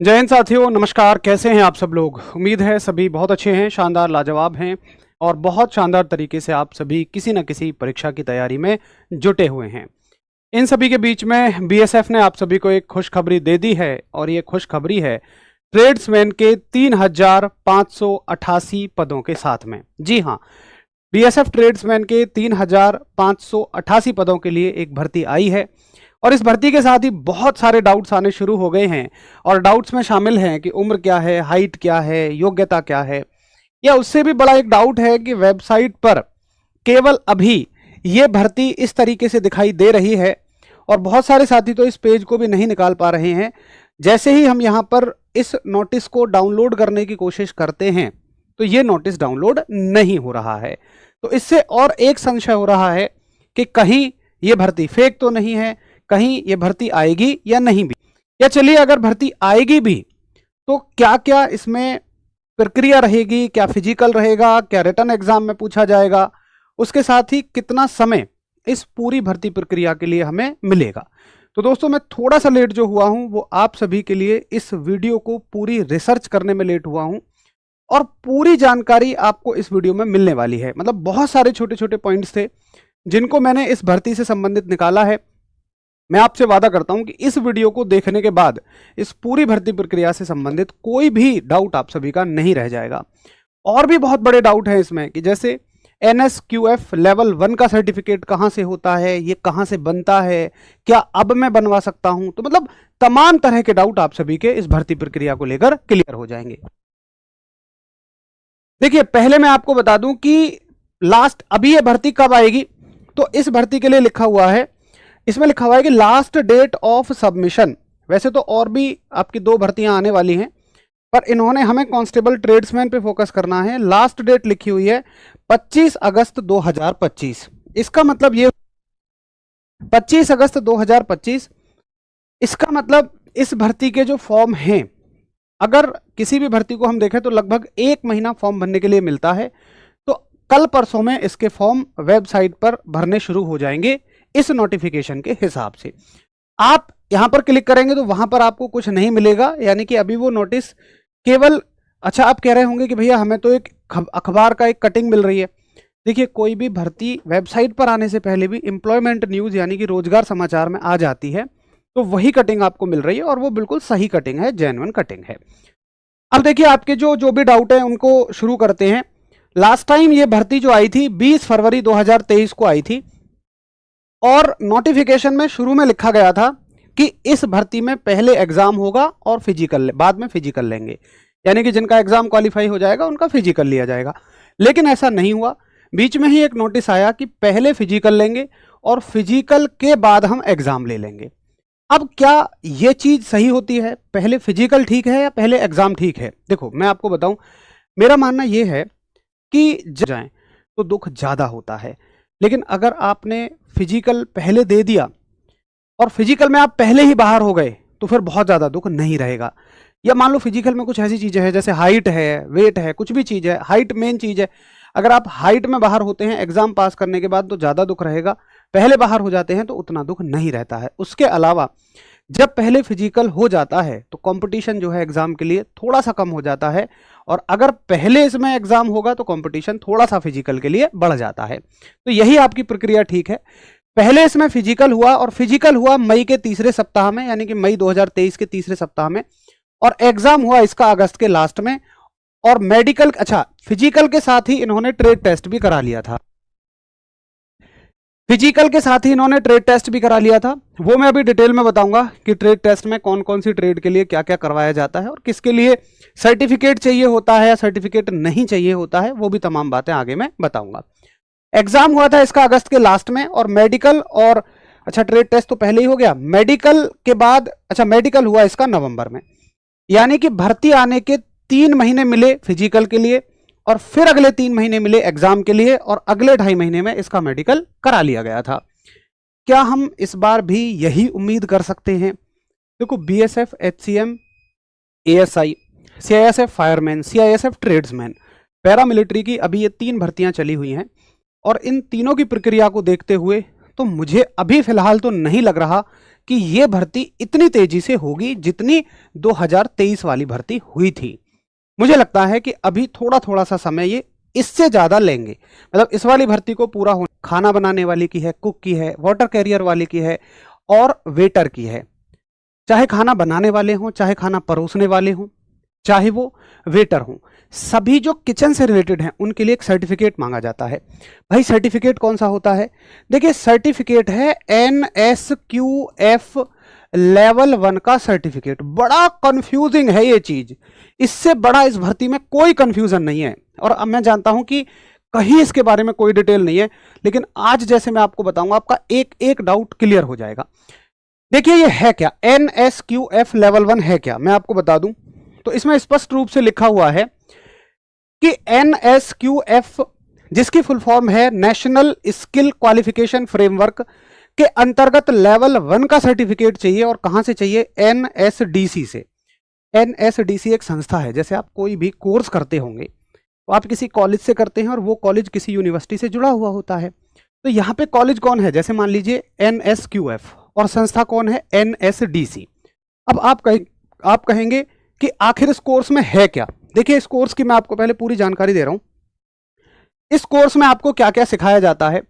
जय हिंद साथियों, नमस्कार। कैसे हैं आप सब लोग? उम्मीद है सभी बहुत अच्छे हैं, शानदार, लाजवाब हैं और बहुत शानदार तरीके से आप सभी किसी न किसी परीक्षा की तैयारी में जुटे हुए हैं। इन सभी के बीच में बीएसएफ ने आप सभी को एक खुशखबरी दे दी है और ये खुशखबरी है ट्रेड्समैन के 3,588 पदों के साथ में। जी हाँ, बीएसएफ ट्रेड्समैन के 3,588 पदों के लिए एक भर्ती आई है और इस भर्ती के साथ ही बहुत सारे डाउट्स आने शुरू हो गए हैं और डाउट्स में शामिल हैं कि उम्र क्या है, हाइट क्या है, योग्यता क्या है, या उससे भी बड़ा एक डाउट है कि वेबसाइट पर केवल अभी ये भर्ती इस तरीके से दिखाई दे रही है और बहुत सारे साथी तो इस पेज को भी नहीं निकाल पा रहे हैं। जैसे ही हम यहाँ पर इस नोटिस को डाउनलोड करने की कोशिश करते हैं तो ये नोटिस डाउनलोड नहीं हो रहा है। तो इससे और एक संशय हो रहा है कि कहीं ये भर्ती फेक तो नहीं है, कहीं ये भर्ती आएगी या नहीं भी, या चलिए अगर भर्ती आएगी भी तो क्या क्या इसमें प्रक्रिया रहेगी, क्या फिजिकल रहेगा, क्या रिटन एग्जाम में पूछा जाएगा, उसके साथ ही कितना समय इस पूरी भर्ती प्रक्रिया के लिए हमें मिलेगा। तो दोस्तों, मैं थोड़ा सा लेट जो हुआ हूं वो आप सभी के लिए इस वीडियो को पूरी रिसर्च करने में लेट हुआ हूं और पूरी जानकारी आपको इस वीडियो में मिलने वाली है। मतलब बहुत सारे छोटे छोटे पॉइंट्स थे जिनको मैंने इस भर्ती से संबंधित निकाला है। मैं आपसे वादा करता हूं कि इस वीडियो को देखने के बाद इस पूरी भर्ती प्रक्रिया से संबंधित कोई भी डाउट आप सभी का नहीं रह जाएगा। और भी बहुत बड़े डाउट हैं इसमें कि जैसे NSQF लेवल 1 का सर्टिफिकेट कहां से होता है, ये कहां से बनता है, क्या अब मैं बनवा सकता हूं। तो मतलब तमाम तरह के डाउट आप सभी के इस भर्ती प्रक्रिया को लेकर क्लियर हो जाएंगे। देखिए, पहले मैं आपको बता दूं कि लास्ट अभी ये भर्ती कब आएगी। तो इस भर्ती के लिए लिखा हुआ है, इसमें लिखा हुआ है कि लास्ट डेट ऑफ सबमिशन। वैसे तो और भी आपकी 2 भर्तियां आने वाली हैं, पर इन्होंने हमें कांस्टेबल ट्रेड्समैन पे फोकस करना है। लास्ट डेट लिखी हुई है 25 अगस्त 2025। इसका मतलब ये 25 अगस्त 2025, इसका मतलब इस भर्ती के जो फॉर्म हैं, अगर किसी भी भर्ती को हम देखें तो लगभग 1 महीना फॉर्म भरने के लिए मिलता है। तो कल परसों में इसके फॉर्म वेबसाइट पर भरने शुरू हो जाएंगे इस नोटिफिकेशन के हिसाब से। आप यहां पर क्लिक करेंगे तो वहां पर आपको कुछ नहीं मिलेगा, यानी कि अभी वो नोटिस केवल, अच्छा आप कह रहे होंगे कि भैया हमें तो एक अखबार का एक कटिंग मिल रही है। देखिए, कोई भी भर्ती वेबसाइट पर आने से पहले भी एम्प्लॉयमेंट न्यूज यानी कि रोजगार समाचार में आ जाती है, तो वही कटिंग आपको मिल रही है और वो बिल्कुल सही कटिंग है, जेन्युइन कटिंग है। अब देखिए, आपके जो भी डाउट है उनको शुरू करते हैं। लास्ट टाइम ये भर्ती जो आई थी 20 फरवरी 2023 को आई थी और नोटिफिकेशन में शुरू में लिखा गया था कि इस भर्ती में पहले एग्जाम होगा और फिजिकल बाद में फिजिकल लेंगे, यानी कि जिनका एग्जाम क्वालिफाई हो जाएगा उनका फिजिकल लिया जाएगा। लेकिन ऐसा नहीं हुआ। बीच में ही एक नोटिस आया कि पहले फिजिकल लेंगे और फिजिकल के बाद हम एग्जाम ले लेंगे। अब क्या ये चीज सही होती है? पहले फिजिकल ठीक है या पहले एग्जाम ठीक है? देखो, मैं आपको बताऊं, मेरा मानना यह है कि जब जाएं तो दुख ज्यादा होता है, लेकिन अगर आपने फिजिकल पहले दे दिया और फिजिकल में आप पहले ही बाहर हो गए तो फिर बहुत ज्यादा दुख नहीं रहेगा। या मान लो फिजिकल में कुछ ऐसी चीजें हैं जैसे हाइट है, वेट है, कुछ भी चीज है, हाइट मेन चीज है। अगर आप हाइट में बाहर होते हैं एग्जाम पास करने के बाद तो ज्यादा दुख रहेगा, पहले बाहर हो जाते हैं तो उतना दुख नहीं रहता है। उसके अलावा जब पहले फिजिकल हो जाता है तो कंपटीशन जो है एग्जाम के लिए थोड़ा सा कम हो जाता है, और अगर पहले इसमें एग्जाम होगा तो कंपटीशन थोड़ा सा फिजिकल के लिए बढ़ जाता है। तो यही आपकी प्रक्रिया ठीक है। पहले इसमें फिजिकल हुआ और फिजिकल हुआ मई के तीसरे सप्ताह में, यानी कि मई 2023 के तीसरे सप्ताह में, और एग्जाम हुआ इसका अगस्त के लास्ट में। और मेडिकल, अच्छा फिजिकल के साथ ही इन्होंने ट्रेड टेस्ट भी करा लिया था। फिजिकल के साथ ही इन्होंने ट्रेड टेस्ट भी करा लिया था। वो मैं अभी डिटेल में बताऊंगा कि ट्रेड टेस्ट में कौन कौन सी ट्रेड के लिए क्या क्या करवाया जाता है और किसके लिए सर्टिफिकेट चाहिए होता है या सर्टिफिकेट नहीं चाहिए होता है, वो भी तमाम बातें आगे मैं बताऊंगा। एग्जाम हुआ था इसका अगस्त के लास्ट में और मेडिकल और, अच्छा ट्रेड टेस्ट तो पहले ही हो गया, मेडिकल के बाद, अच्छा मेडिकल हुआ इसका नवंबर में, यानी कि भर्ती आने के 3 महीने मिले फिजिकल के लिए और फिर अगले 3 महीने मिले एग्जाम के लिए और अगले 2.5 महीने में इसका मेडिकल करा लिया गया था। क्या हम इस बार भी यही उम्मीद कर सकते हैं? देखो, BSF, HCM, ASI, CISF fireman, CISF tradesman, paramilitary की अभी ये 3 भर्तियां चली हुई हैं और इन तीनों की प्रक्रिया को देखते हुए तो मुझे अभी फिलहाल तो नहीं लग रहा कि ये भर्ती इतनी तेजी से होगी जितनी 2023 वाली भर्ती हुई थी। मुझे लगता है कि अभी थोड़ा थोड़ा सा समय ये इससे ज्यादा लेंगे। मतलब इस वाली भर्ती को पूरा होने, खाना बनाने वाली की है, कुक की है, वाटर कैरियर वाली की है और वेटर की है। चाहे खाना बनाने वाले हों, चाहे खाना परोसने वाले हों, चाहे वो वेटर हों, सभी जो किचन से रिलेटेड हैं उनके लिए एक सर्टिफिकेट मांगा जाता है। भाई सर्टिफिकेट कौन सा होता है? देखिए सर्टिफिकेट है NSQF लेवल 1 का सर्टिफिकेट। बड़ा कंफ्यूजिंग है ये चीज, इससे बड़ा इस भर्ती में कोई कंफ्यूजन नहीं है। और अब मैं जानता हूं कि कहीं इसके बारे में कोई डिटेल नहीं है, लेकिन आज जैसे मैं आपको बताऊंगा आपका एक एक डाउट क्लियर हो जाएगा। देखिए ये है क्या, NSQF लेवल 1 है क्या, मैं आपको बता दूं तो इसमें स्पष्ट रूप से लिखा हुआ है कि NSQF जिसकी फुल फॉर्म है नेशनल स्किल क्वालिफिकेशन फ्रेमवर्क के अंतर्गत लेवल 1 का सर्टिफिकेट चाहिए। और कहां से चाहिए? NSDC से। NSDC एक संस्था है, जैसे आप कोई भी कोर्स करते होंगे तो आप किसी कॉलेज से करते हैं और वो कॉलेज किसी यूनिवर्सिटी से जुड़ा हुआ होता है। तो यहाँ पे कॉलेज कौन है? जैसे मान लीजिए NSQF और संस्था कौन है? NSDC। अब आप कहेंगे कि आखिर इस कोर्स में है क्या। देखिए इस कोर्स की मैं आपको पहले पूरी जानकारी दे रहा हूं। इस कोर्स में आपको क्या क्या सिखाया जाता है?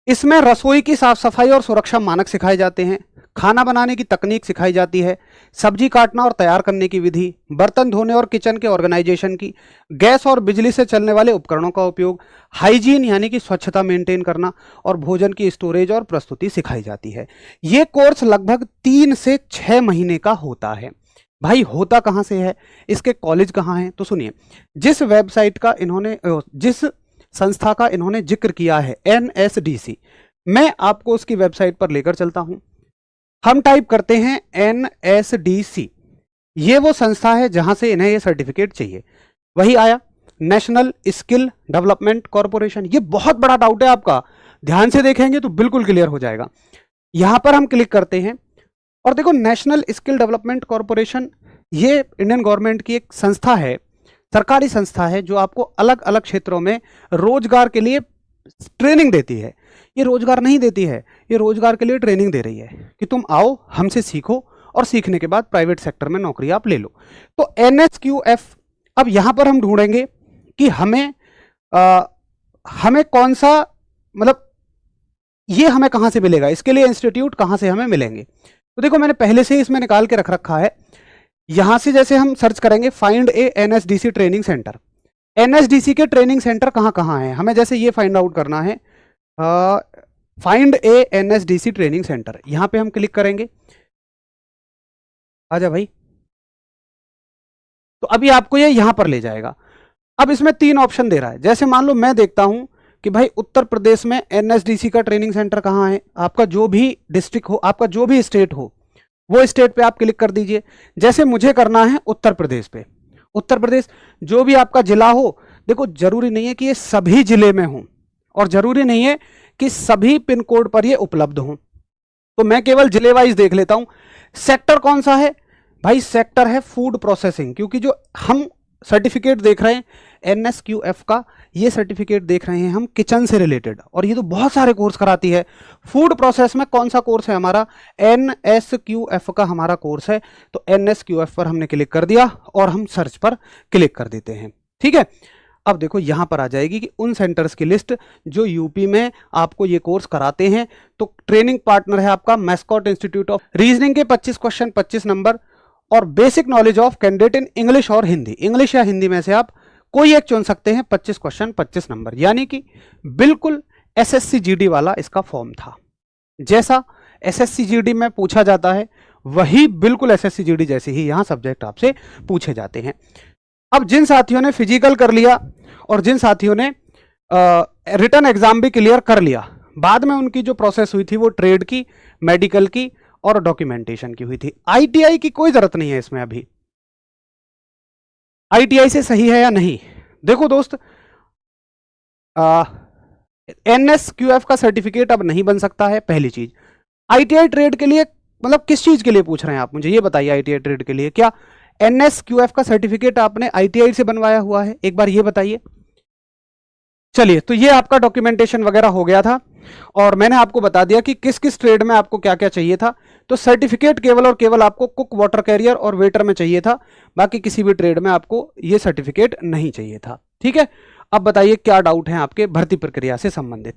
इसमें रसोई की साफ सफाई और सुरक्षा मानक सिखाए जाते हैं, खाना बनाने की तकनीक सिखाई जाती है, सब्जी काटना और तैयार करने की विधि, बर्तन धोने और किचन के ऑर्गेनाइजेशन की, गैस और बिजली से चलने वाले उपकरणों का उपयोग, हाइजीन यानी कि स्वच्छता मेंटेन करना और भोजन की स्टोरेज और प्रस्तुति सिखाई जाती है। ये कोर्स लगभग 3 से 6 महीने का होता है। भाई होता कहां से है, इसके कॉलेज कहां हैं? तो सुनिए, जिस वेबसाइट का इन्होंने जिस संस्था का इन्होंने जिक्र किया है NSDC, मैं आपको उसकी वेबसाइट पर लेकर चलता हूं। हम टाइप करते हैं NSDC, ये वो संस्था है जहां से इन्हें ये सर्टिफिकेट चाहिए। वही आया नेशनल स्किल डेवलपमेंट कॉर्पोरेशन। ये बहुत बड़ा डाउट है आपका, ध्यान से देखेंगे तो बिल्कुल क्लियर हो जाएगा। यहां पर हम क्लिक करते हैं और देखो नेशनल स्किल डेवलपमेंट कॉर्पोरेशन ये इंडियन गवर्नमेंट की एक संस्था है, सरकारी संस्था है जो आपको अलग अलग क्षेत्रों में रोजगार के लिए ट्रेनिंग देती है। ये रोजगार नहीं देती है, ये रोजगार के लिए ट्रेनिंग दे रही है कि तुम आओ हमसे सीखो और सीखने के बाद प्राइवेट सेक्टर में नौकरी आप ले लो। तो NSQF, अब यहां पर हम ढूंढेंगे कि हमें कौन सा, मतलब ये हमें कहां से मिलेगा, इसके लिए इंस्टीट्यूट कहां से हमें मिलेंगे। तो देखो मैंने पहले से ही इसमें निकाल के रख रखा है। यहां से जैसे हम सर्च करेंगे फाइंड ए NSDC ट्रेनिंग सेंटर, NSDC के ट्रेनिंग सेंटर कहां कहां है, हमें जैसे ये फाइंड आउट करना है, फाइंड ए NSDC ट्रेनिंग सेंटर, यहां पे हम क्लिक करेंगे। आजा भाई, तो अभी आपको ये यहां पर ले जाएगा। अब इसमें 3 ऑप्शन दे रहा है। जैसे मान लो मैं देखता हूं कि भाई उत्तर प्रदेश में NSDC का ट्रेनिंग सेंटर कहां है, आपका जो भी डिस्ट्रिक्ट हो, आपका जो भी स्टेट हो, वो स्टेट पे आप क्लिक कर दीजिए। जैसे मुझे करना है उत्तर प्रदेश पे, उत्तर प्रदेश जो भी आपका जिला हो, देखो जरूरी नहीं है कि ये सभी जिले में हो और जरूरी नहीं है कि सभी पिन कोड पर ये उपलब्ध हो, तो मैं केवल जिले वाइज देख लेता हूं। सेक्टर कौन सा है भाई? सेक्टर है फूड प्रोसेसिंग, क्योंकि जो हम सर्टिफिकेट देख रहे हैं NSQF का, ये सर्टिफिकेट देख रहे हैं हम किचन से रिलेटेड, और ये तो बहुत सारे कोर्स कराती है। फूड प्रोसेस में कौन सा कोर्स है हमारा? NSQF का हमारा कोर्स है। तो NSQF पर हमने क्लिक कर दिया और हम सर्च पर क्लिक कर देते हैं। ठीक है, अब देखो यहां पर आ जाएगी कि उन सेंटर्स की लिस्ट जो यूपी में आपको ये कोर्स कराते हैं। तो ट्रेनिंग पार्टनर है आपका मैस्कॉट इंस्टीट्यूट ऑफ रीजनिंग के 25 क्वेश्चन 25 नंबर और basic knowledge of candidate in English और हिंदी, इंग्लिश या हिंदी में से आप कोई एक चुन सकते हैं। 25 क्वेश्चन 25 नंबर, यानी कि बिल्कुल SSC GD वाला इसका फॉर्म था। जैसा SSC GD में पूछा जाता है वही बिल्कुल SSC GD जैसे ही यहां सब्जेक्ट आपसे पूछे जाते हैं। अब जिन साथियों ने फिजिकल कर लिया और जिन साथियों ने रिटन एग्जाम भी क्लियर कर लिया, बाद में उनकी जो प्रोसेस हुई थी वो ट्रेड की, मेडिकल की और डॉक्यूमेंटेशन की हुई थी। ITI की कोई जरूरत नहीं है इसमें। अभी ITI से सही है या नहीं? देखो दोस्त, NSQF का सर्टिफिकेट अब नहीं बन सकता है, पहली चीज। ITI ट्रेड के लिए, मतलब किस चीज के लिए पूछ रहे हैं आप मुझे ये बताइए? ITI ट्रेड के लिए क्या NSQF का सर्टिफिकेट आपने ITI से बनवाया हुआ है? एक बार ये बताइए। चलिए, तो ये आपका डॉक्यूमेंटेशन वगैरह हो गया था और मैंने आपको बता दिया कि किस किस ट्रेड में आपको क्या क्या चाहिए था। तो सर्टिफिकेट केवल और केवल आपको कुक, वाटर कैरियर और वेटर में चाहिए था, बाकी किसी भी ट्रेड में आपको ये सर्टिफिकेट नहीं चाहिए था। ठीक है, अब बताइए क्या डाउट है आपके भर्ती प्रक्रिया से संबंधित।